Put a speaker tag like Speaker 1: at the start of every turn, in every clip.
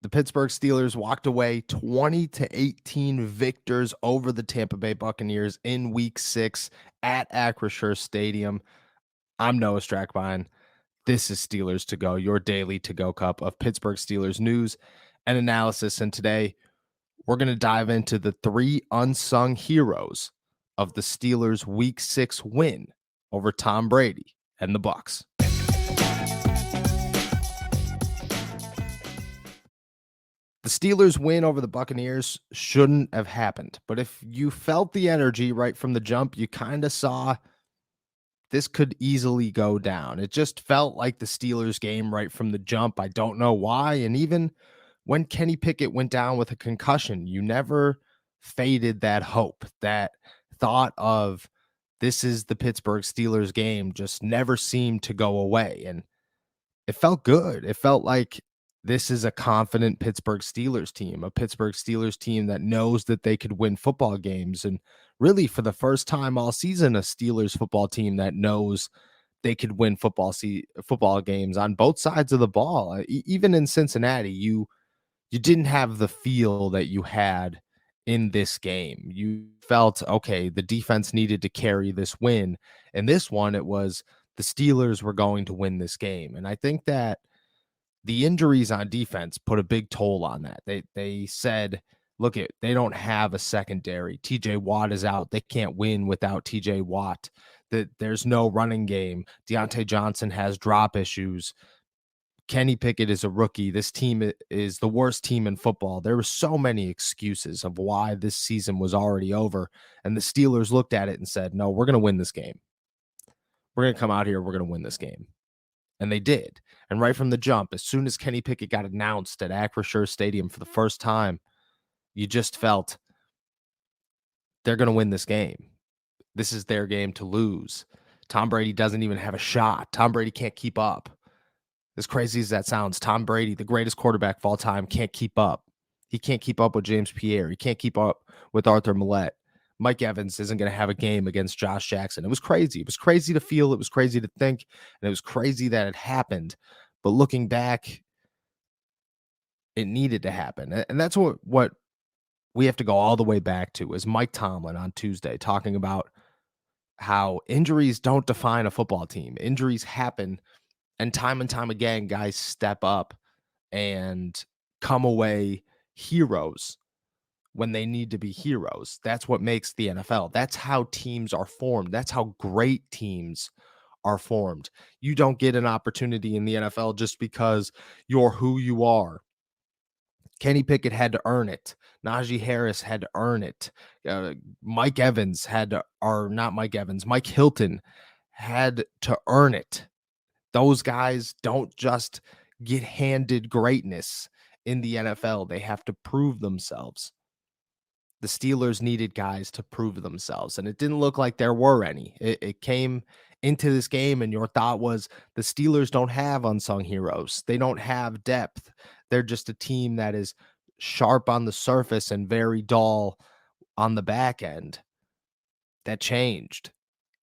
Speaker 1: The Pittsburgh Steelers walked away 20-18 victors over the Tampa Bay Buccaneers in Week 6 at Acrisure Stadium. I'm Noah Strackbine. This is Steelers to Go, your daily to-go cup of Pittsburgh Steelers news and analysis. And today, we're going to dive into the three unsung heroes of the Steelers' Week 6 win over Tom Brady and the Bucs. The Steelers' win over the Buccaneers shouldn't have happened. But if you felt the energy right from the jump, you kind of saw this could easily go down. It just felt like the Steelers' game right from the jump. I don't know why. And even when Kenny Pickett went down with a concussion, you never faded that hope, that thought of this is the Pittsburgh Steelers game just never seemed to go away. And it felt good. It felt like this is a confident Pittsburgh Steelers team, a Pittsburgh Steelers team that knows that they could win football games. And really, for the first time all season, a Steelers football team that knows they could win football games on both sides of the ball. Even in Cincinnati, you didn't have the feel that you had in this game. You felt, okay, the defense needed to carry this win. And this one, it was the Steelers were going to win this game. And I think that the injuries on defense put a big toll on that. They said, look, they don't have a secondary. TJ Watt is out. They can't win without TJ Watt. There's no running game. Deontay Johnson has drop issues. Kenny Pickett is a rookie. This team is the worst team in football. There were so many excuses of why this season was already over. And the Steelers looked at it and said, no, we're going to win this game. We're going to come out here. We're going to win this game. And they did. And right from the jump, as soon as Kenny Pickett got announced at Acrisure Stadium for the first time, you just felt they're going to win this game. This is their game to lose. Tom Brady doesn't even have a shot. Tom Brady can't keep up. As crazy as that sounds, Tom Brady, the greatest quarterback of all time, can't keep up. He can't keep up with James Pierre. He can't keep up with Arthur Millette. Mike Evans isn't going to have a game against Josh Jackson. It was crazy. It was crazy to feel. It was crazy to think. And it was crazy that it happened. But looking back, it needed to happen. And that's what we have to go all the way back to is Mike Tomlin on Tuesday talking about how injuries don't define a football team. Injuries happen, and time again, guys step up and come away heroes when they need to be heroes. That's what makes the NFL. That's how teams are formed. That's how great teams are formed. You don't get an opportunity in the NFL just because you're who you are. Kenny Pickett had to earn it. Najee Harris had to earn it. Mike Evans had to, or not Mike Evans, Mike Hilton had to earn it. Those guys don't just get handed greatness in the NFL. They have to prove themselves. The Steelers needed guys to prove themselves, and it didn't look like there were any. It came into this game, and your thought was the Steelers don't have unsung heroes. They don't have depth. They're just a team that is sharp on the surface and very dull on the back end. That changed.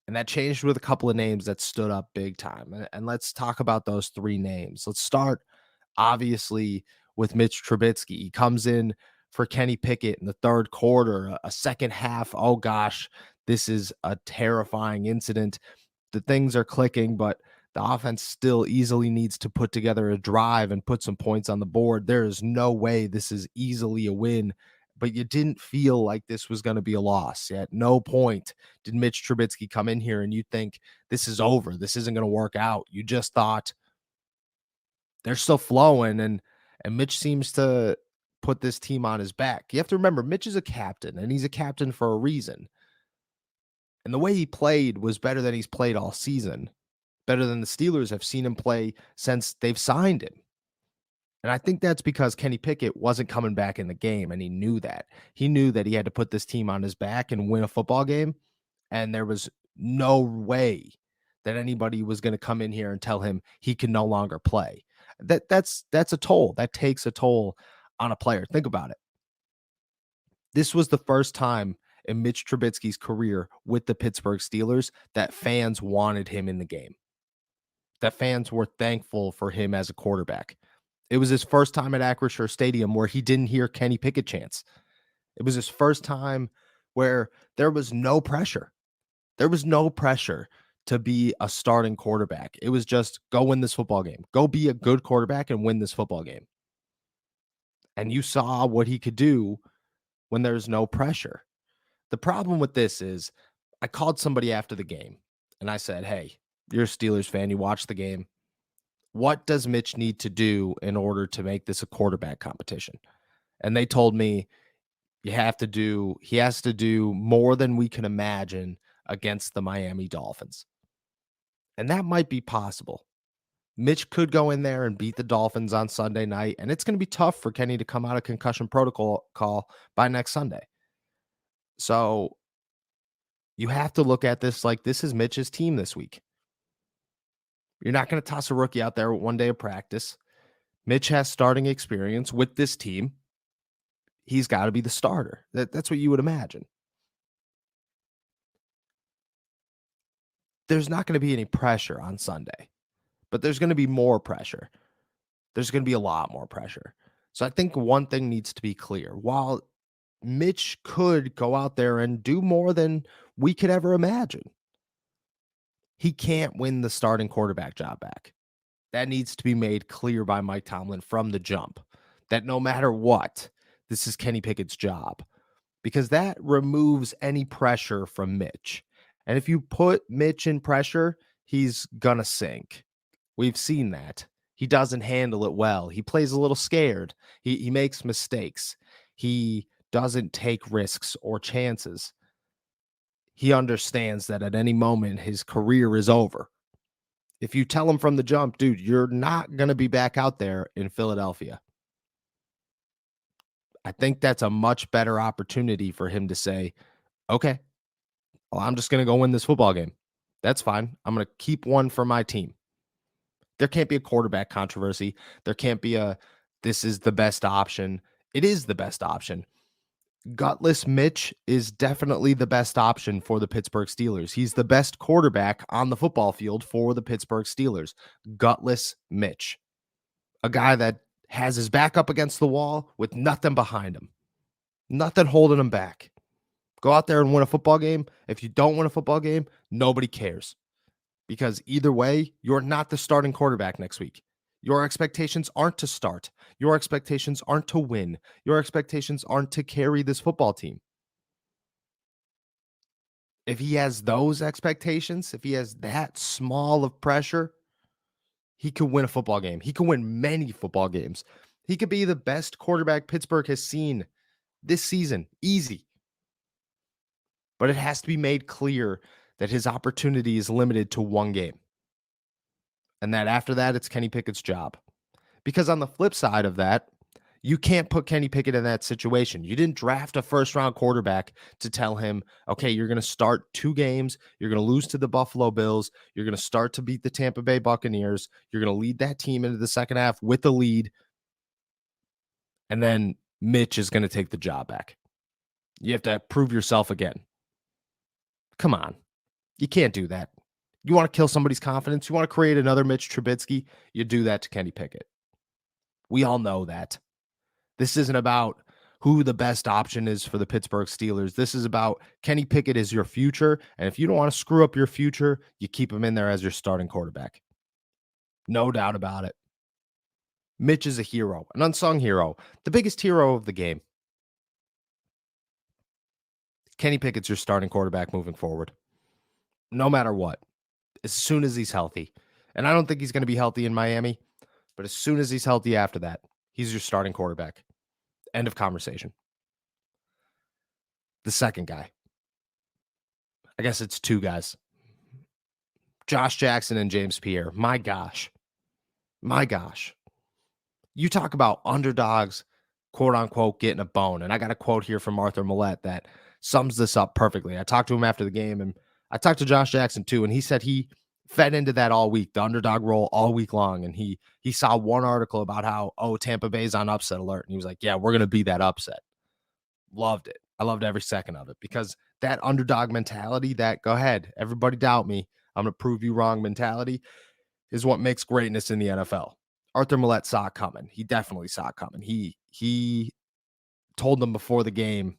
Speaker 1: And that changed with a couple of names that stood up big time. And let's talk about those three names. Let's start, obviously, with Mitch Trubisky. He comes in for Kenny Pickett in the third quarter, a second half. Oh, gosh, this is a terrifying incident. The things are clicking, but the offense still easily needs to put together a drive and put some points on the board. There is no way this is easily a win. But you didn't feel like this was going to be a loss. At no point did Mitch Trubisky come in here and you think this is over. This isn't going to work out. You just thought they're still flowing, and Mitch seems to put this team on his back. You have to remember, Mitch is a captain, and he's a captain for a reason. And the way he played was better than he's played all season, better than the Steelers have seen him play since they've signed him. And I think that's because Kenny Pickett wasn't coming back in the game, and he knew that. He knew that he had to put this team on his back and win a football game, and there was no way that anybody was going to come in here and tell him he can no longer play. That's a toll. That takes a toll on a player. Think about it. This was the first time in Mitch Trubisky's career with the Pittsburgh Steelers that fans wanted him in the game, that fans were thankful for him as a quarterback. It was his first time at Acrisure Stadium where he didn't hear Kenny Pickett chants. It was his first time where there was no pressure. There was no pressure to be a starting quarterback. It was just go win this football game. Go be a good quarterback and win this football game. And you saw what he could do when there's no pressure. The problem with this is I called somebody after the game and I said, "Hey, you're a Steelers fan. You watched the game. What does Mitch need to do in order to make this a quarterback competition?" And they told me he has to do more than we can imagine against the Miami Dolphins. And that might be possible. Mitch could go in there and beat the Dolphins on Sunday night, and it's going to be tough for Kenny to come out of concussion protocol call by next Sunday. So you have to look at this like this is Mitch's team this week. You're not going to toss a rookie out there with 1 day of practice. Mitch has starting experience with this team. He's got to be the starter. That's what you would imagine. There's not going to be any pressure on Sunday, but there's going to be more pressure. There's going to be a lot more pressure. So I think one thing needs to be clear. While Mitch could go out there and do more than we could ever imagine, he can't win the starting quarterback job back. That needs to be made clear by Mike Tomlin from the jump, that no matter what, this is Kenny Pickett's job, because that removes any pressure from Mitch. And if you put Mitch in pressure, he's going to sink. We've seen that. He doesn't handle it well. He plays a little scared. He makes mistakes. He doesn't take risks or chances. He understands that at any moment his career is over. If you tell him from the jump, dude, you're not going to be back out there in Philadelphia, I think that's a much better opportunity for him to say, okay, well, I'm just going to go win this football game. That's fine. I'm going to keep one for my team. There can't be a quarterback controversy. There can't be this is the best option. It is the best option. Gutless Mitch is definitely the best option for the Pittsburgh Steelers. He's the best quarterback on the football field for the Pittsburgh Steelers. Gutless Mitch, a guy that has his back up against the wall with nothing behind him, nothing holding him back. Go out there and win a football game. If you don't win a football game, nobody cares, because either way, you're not the starting quarterback next week. Your expectations aren't to start. Your expectations aren't to win. Your expectations aren't to carry this football team. If he has those expectations, if he has that small of pressure, he could win a football game. He could win many football games. He could be the best quarterback Pittsburgh has seen this season. Easy. But it has to be made clear that his opportunity is limited to one game, and that after that, it's Kenny Pickett's job. Because on the flip side of that, you can't put Kenny Pickett in that situation. You didn't draft a first-round quarterback to tell him, okay, you're going to start 2 games. You're going to lose to the Buffalo Bills. You're going to start to beat the Tampa Bay Buccaneers. You're going to lead that team into the second half with the lead. And then Mitch is going to take the job back. You have to prove yourself again. Come on. You can't do that. You want to kill somebody's confidence? You want to create another Mitch Trubisky? You do that to Kenny Pickett. We all know that. This isn't about who the best option is for the Pittsburgh Steelers. This is about Kenny Pickett is your future. And if you don't want to screw up your future, you keep him in there as your starting quarterback. No doubt about it. Mitch is a hero, an unsung hero, the biggest hero of the game. Kenny Pickett's your starting quarterback moving forward, no matter what, as soon as he's healthy. And I don't think he's going to be healthy in Miami, but as soon as he's healthy after that, he's your starting quarterback. End of conversation. The second guy, I guess it's 2 guys, Josh Jackson and James Pierre. My gosh. You talk about underdogs, quote unquote, getting a bone. And I got a quote here from Arthur Millette that sums this up perfectly. I talked to him after the game, and I talked to Josh Jackson too, and he said he fed into that all week, the underdog role all week long. And he saw one article about how, Tampa Bay's on upset alert. And he was like, yeah, we're going to be that upset. Loved it. I loved every second of it, because that underdog mentality, that go ahead, everybody doubt me, I'm going to prove you wrong mentality, is what makes greatness in the NFL. Arthur Millette saw it coming. He definitely saw it coming. He told them before the game,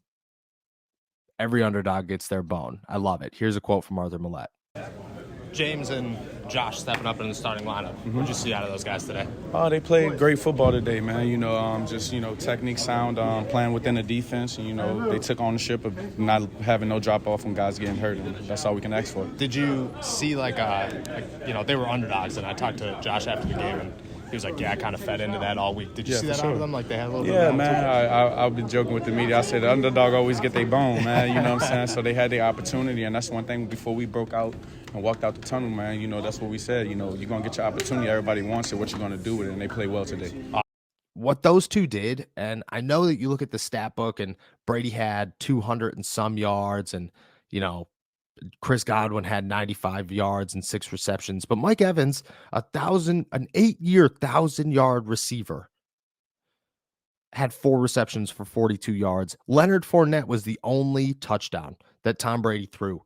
Speaker 1: every underdog gets their bone. I love it. Here's a quote from Arthur Millette.
Speaker 2: James and Josh stepping up in the starting lineup. What'd you see out of those guys today?
Speaker 3: They played great football today, man. Technique sound, playing within the defense. And, they took ownership of not having no drop-off when guys getting hurt, and that's all we can ask for.
Speaker 2: Did you see, they were underdogs, and I talked to Josh after the game, and he was like, yeah, I kind of fed into that all week. Did you see that out of them? Like, they had a little bit of
Speaker 3: man. I've been joking with the media. I said the underdog always get their bone, man. You know what I'm saying? So they had their opportunity, and that's one thing before we broke out and walked out the tunnel, man. That's what we said. You're going to get your opportunity. Everybody wants it. What you going to do with it? And they played well today.
Speaker 1: What those two did, and I know that you look at the stat book and Brady had 200 and some yards, and, Chris Godwin had 95 yards and 6 receptions, but Mike Evans, an 8-year 1,000-yard receiver, had 4 receptions for 42 yards. Leonard Fournette was the only touchdown that Tom Brady threw.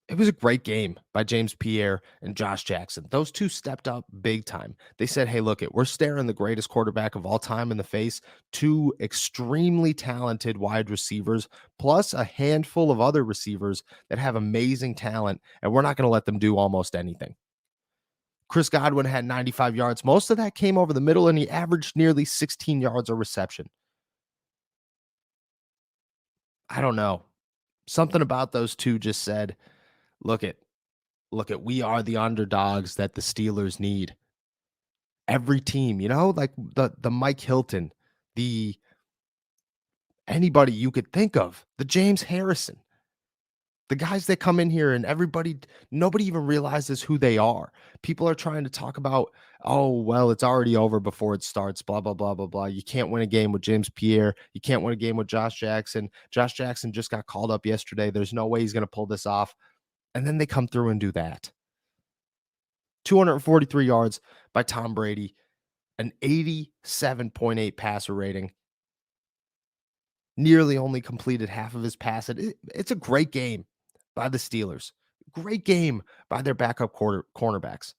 Speaker 1: It was a great game by James Pierre and Josh Jackson. Those two stepped up big time. They said, hey, look, we're staring the greatest quarterback of all time in the face, 2 extremely talented wide receivers, plus a handful of other receivers that have amazing talent, and we're not going to let them do almost anything. Chris Godwin had 95 yards. Most of that came over the middle, and he averaged nearly 16 yards a reception. I don't know. Something about those two just said, Look at, we are the underdogs that the Steelers need. Every team, like the Mike Hilton, anybody you could think of, the James Harrison, the guys that come in here and nobody even realizes who they are. People are trying to talk about, oh, well, it's already over before it starts, blah, blah, blah, blah, blah. You can't win a game with James Pierre. You can't win a game with Josh Jackson. Josh Jackson just got called up yesterday. There's no way he's going to pull this off. And then they come through and do that. 243 yards by Tom Brady, an 87.8 passer rating. Nearly only completed half of his passes. It's a great game by the Steelers. Great game by their backup cornerbacks.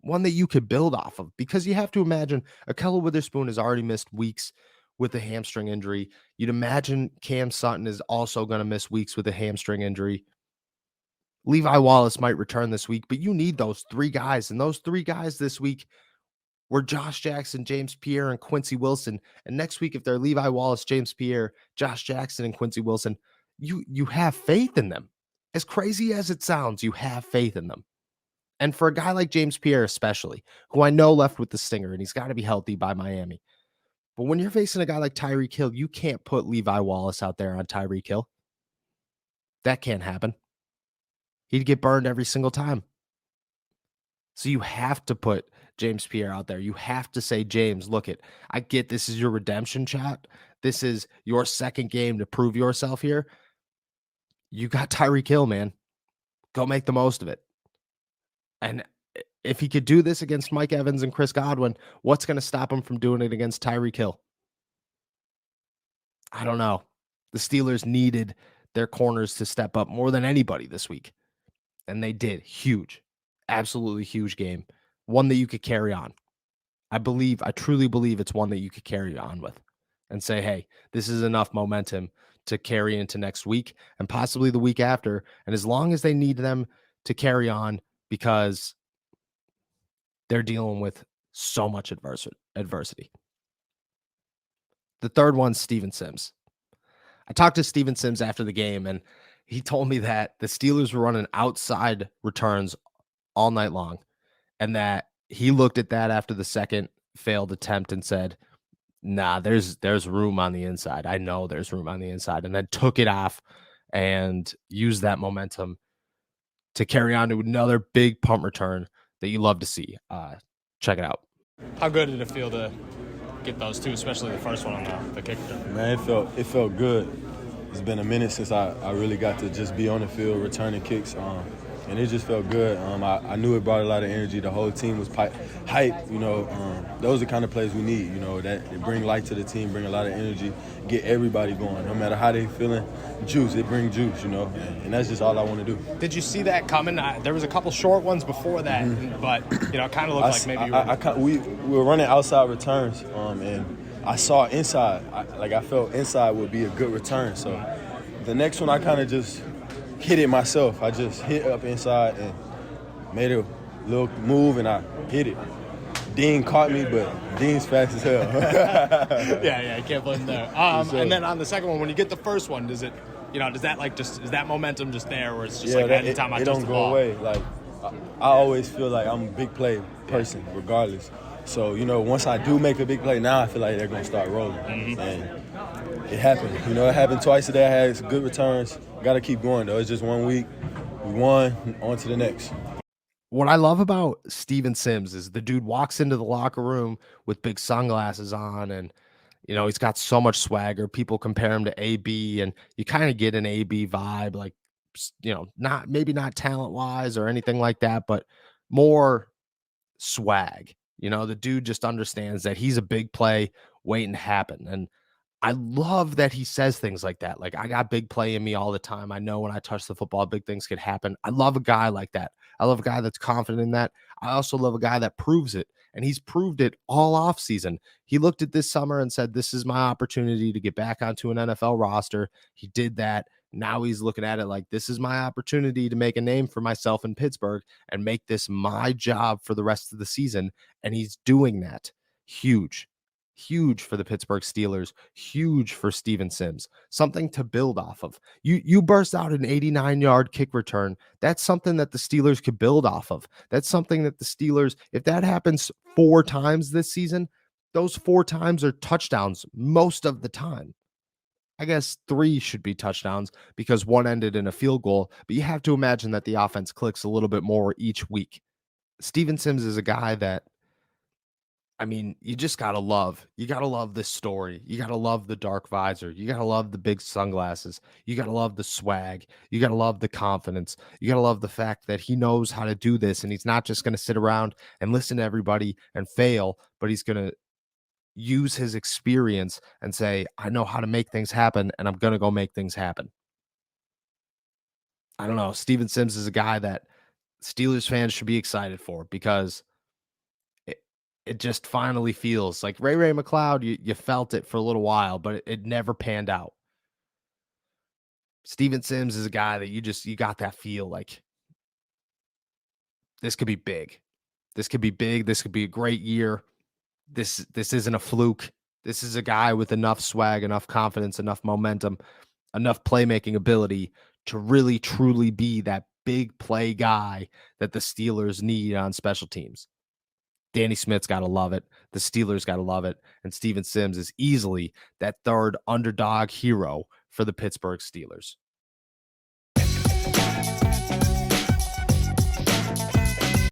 Speaker 1: One that you could build off of, because you have to imagine Ahkello Witherspoon has already missed weeks with a hamstring injury. You'd imagine Cam Sutton is also going to miss weeks with a hamstring injury. Levi Wallace might return this week, but you need those 3 guys. And those 3 guys this week were Josh Jackson, James Pierre, and Quincy Wilson. And next week, if they're Levi Wallace, James Pierre, Josh Jackson, and Quincy Wilson, you have faith in them. As crazy as it sounds, you have faith in them. And for a guy like James Pierre especially, who I know left with the stinger, and he's got to be healthy by Miami. But when you're facing a guy like Tyreek Hill, you can't put Levi Wallace out there on Tyreek Hill. That can't happen. He'd get burned every single time. So you have to put James Pierre out there. You have to say, James, look I get this is your redemption shot. This is your second game to prove yourself here. You got Tyreek Hill, man. Go make the most of it. And if he could do this against Mike Evans and Chris Godwin, what's going to stop him from doing it against Tyreek Hill? I don't know. The Steelers needed their corners to step up more than anybody this week. And they did. Huge. Absolutely huge game. One that you could carry on. I truly believe it's one that you could carry on with and say, hey, this is enough momentum to carry into next week and possibly the week after. And as long as they need them to carry on, because they're dealing with so much adversity. The third one's Steven Sims. I talked to Steven Sims after the game, and he told me that the Steelers were running outside returns all night long, and that he looked at that after the second failed attempt and said, nah, there's room on the inside. I know there's room on the inside, and then took it off and used that momentum to carry on to another big punt return that you love to see. Check it out.
Speaker 2: How good did it feel to get those two, especially the first one on the kick return?
Speaker 4: Man, it felt good. It's been a minute since I really got to just be on the field returning kicks. and it just felt good. I knew it brought a lot of energy. The whole team was hyped. You know, those are the kind of plays we need. You know, that they bring light to the team, bring a lot of energy, get everybody going. No matter how they feeling, juice. It brings juice. You know, and that's just all I want to do.
Speaker 2: Did you see that coming? There was a couple short ones before that, but you know, it kind of looked like maybe
Speaker 4: we were running outside returns, and I saw inside. I felt inside would be a good return. So the next one, I kind of just hit it myself. I just hit up inside and made a little move, and I hit it. Dean caught me, but Dean's fast as hell.
Speaker 2: yeah, I can't blame him there. And then on the second one, when you get the first one, does that momentum just there, or it's just anytime I touch the ball?
Speaker 4: It don't go away. Like I always feel like I'm a big play person, regardless. So, you know, once I do make a big play, now I feel like they're going to start rolling. Mm-hmm. And it happened. You know, it happened twice today. I had some good returns. Got to keep going, though. It's just 1 week. We won. On to the next.
Speaker 1: What I love about Steven Sims is the dude walks into the locker room with big sunglasses on, and, you know, he's got so much swagger. People compare him to AB, and you kind of get an AB vibe, like, you know, maybe not talent-wise or anything like that, but more swag. You know, the dude just understands that he's a big play waiting to happen. And I love that he says things like that. Like, I got big play in me all the time. I know when I touch the football, big things could happen. I love a guy like that. I love a guy that's confident in that. I also love a guy that proves it. And he's proved it all off season. He looked at this summer and said, this is my opportunity to get back onto an NFL roster. He did that. Now he's looking at it like, this is my opportunity to make a name for myself in Pittsburgh and make this my job for the rest of the season. And he's doing that. Huge for the Pittsburgh Steelers, huge for Steven Sims, something to build off of. You burst out an 89-yard kick return. That's something that the Steelers could build off of. That's something that the Steelers, if that happens 4 times this season, those 4 times are touchdowns most of the time. I guess 3 should be touchdowns because 1 ended in a field goal, but you have to imagine that the offense clicks a little bit more each week. Steven Sims is a guy that, I mean, you just got to love. You got to love this story. You got to love the dark visor. You got to love the big sunglasses. You got to love the swag. You got to love the confidence. You got to love the fact that he knows how to do this, and he's not just going to sit around and listen to everybody and fail, but he's going to use his experience and say, I know how to make things happen, and I'm going to go make things happen. I don't know. Steven Sims is a guy that Steelers fans should be excited for because it just finally feels like Ray McLeod, you felt it for a little while, but it never panned out. Steven Sims is a guy that you got that feel like this could be big. This could be big. This could be a great year. This isn't a fluke. This is a guy with enough swag, enough confidence, enough momentum, enough playmaking ability to really, truly be that big play guy that the Steelers need on special teams. Danny Smith's got to love it. The Steelers got to love it. And Steven Sims is easily that third underdog hero for the Pittsburgh Steelers.